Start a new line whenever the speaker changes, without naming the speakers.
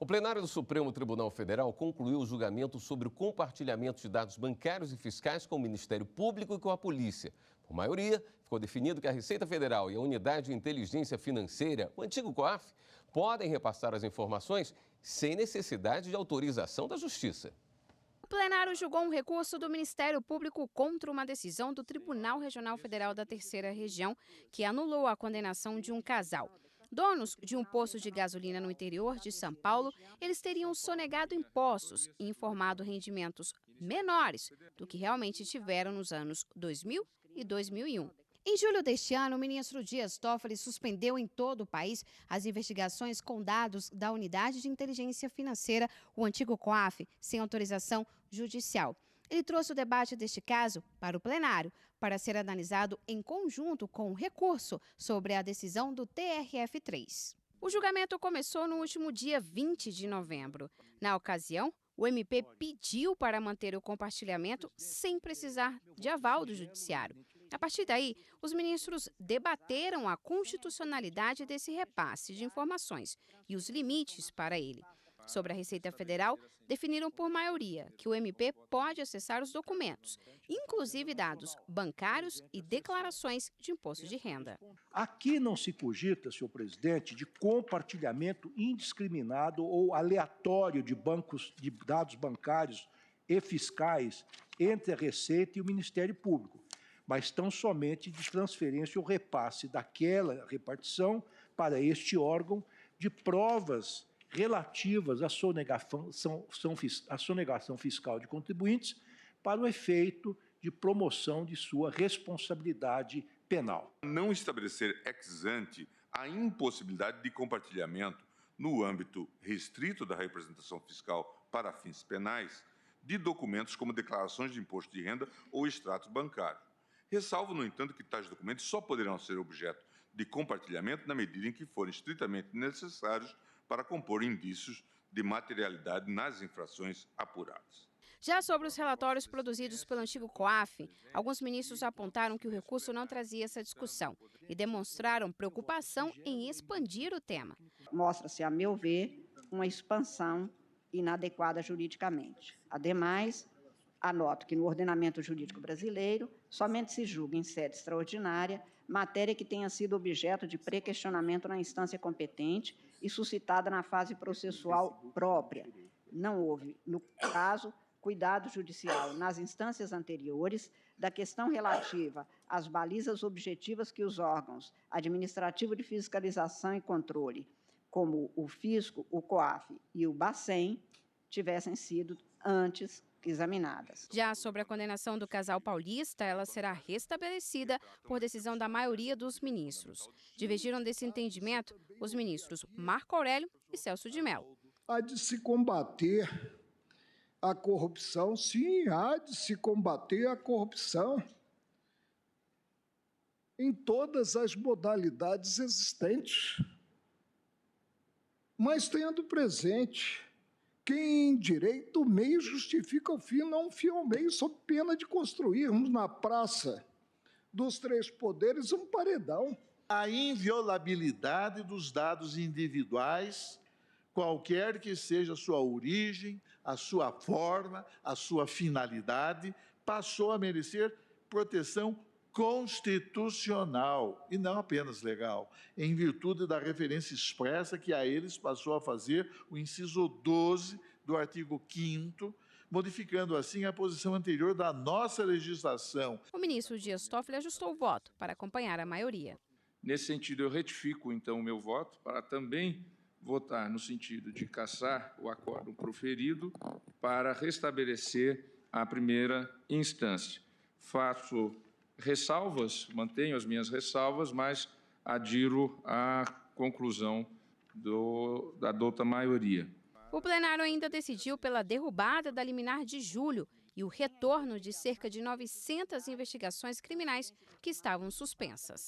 O plenário do Supremo Tribunal Federal concluiu o julgamento sobre o compartilhamento de dados bancários e fiscais com o Ministério Público e com a Polícia. Por maioria, ficou definido que a Receita Federal e a Unidade de Inteligência Financeira, o antigo COAF, podem repassar as informações sem necessidade de autorização da Justiça.
O plenário julgou um recurso do Ministério Público contra uma decisão do Tribunal Regional Federal da Terceira Região, que anulou a condenação de um casal. Donos de um posto de gasolina no interior de São Paulo, eles teriam sonegado impostos e informado rendimentos menores do que realmente tiveram nos anos 2000 e 2001. Em julho deste ano, o ministro Dias Toffoli suspendeu em todo o país as investigações com dados da Unidade de Inteligência Financeira, o antigo COAF, sem autorização judicial. Ele trouxe o debate deste caso para o plenário, para ser analisado em conjunto com o recurso sobre a decisão do TRF3. O julgamento começou no último dia 20 de novembro. Na ocasião, o MP pediu para manter o compartilhamento sem precisar de aval do judiciário. A partir daí, os ministros debateram a constitucionalidade desse repasse de informações e os limites para ele. Sobre a Receita Federal, definiram por maioria que o MP pode acessar os documentos, inclusive dados bancários e declarações de imposto de renda.
Aqui não se cogita, senhor presidente, de compartilhamento indiscriminado ou aleatório de dados bancários e fiscais entre a Receita e o Ministério Público, mas tão somente de transferência ou repasse daquela repartição para este órgão de provas relativas à sonegação fiscal de contribuintes para o efeito de promoção de sua responsabilidade penal.
Não estabelecer ex ante a impossibilidade de compartilhamento no âmbito restrito da representação fiscal para fins penais de documentos como declarações de imposto de renda ou extrato bancário. Ressalvo, no entanto, que tais documentos só poderão ser objeto de compartilhamento na medida em que forem estritamente necessários para compor indícios de materialidade nas infrações apuradas.
Já sobre os relatórios produzidos pelo antigo COAF, alguns ministros apontaram que o recurso não trazia essa discussão e demonstraram preocupação em expandir o tema.
Mostra-se, a meu ver, uma expansão inadequada juridicamente. Ademais, anoto que no ordenamento jurídico brasileiro somente se julga em sede extraordinária matéria que tenha sido objeto de pré-questionamento na instância competente e suscitada na fase processual própria. Não houve, no caso, cuidado judicial nas instâncias anteriores da questão relativa às balizas objetivas que os órgãos administrativo de fiscalização e controle, como o Fisco, o COAF e o Bacen, tivessem sido antes examinadas.
Já sobre a condenação do casal paulista, ela será restabelecida por decisão da maioria dos ministros. Divergiram desse entendimento os ministros Marco Aurélio e Celso de Mello.
Há de se combater a corrupção, sim, há de se combater a corrupção em todas as modalidades existentes, mas tendo presente quem em direito o meio justifica o fim, não o fim ao meio, sob pena de construirmos na praça dos três poderes um paredão.
A inviolabilidade dos dados individuais, qualquer que seja a sua origem, a sua forma, a sua finalidade, passou a merecer proteção constitucional e não apenas legal, em virtude da referência expressa que a eles passou a fazer o inciso 12 do artigo 5º, modificando assim a posição anterior da nossa legislação.
O ministro Dias Toffoli ajustou o voto para acompanhar a maioria.
Nesse sentido, eu retifico, então, o meu voto para também votar no sentido de cassar o acórdão proferido para restabelecer a primeira instância. Faço ressalvas, mantenho as minhas ressalvas, mas adiro à conclusão da dota maioria.
O plenário ainda decidiu pela derrubada da liminar de julho e o retorno de cerca de 900 investigações criminais que estavam suspensas.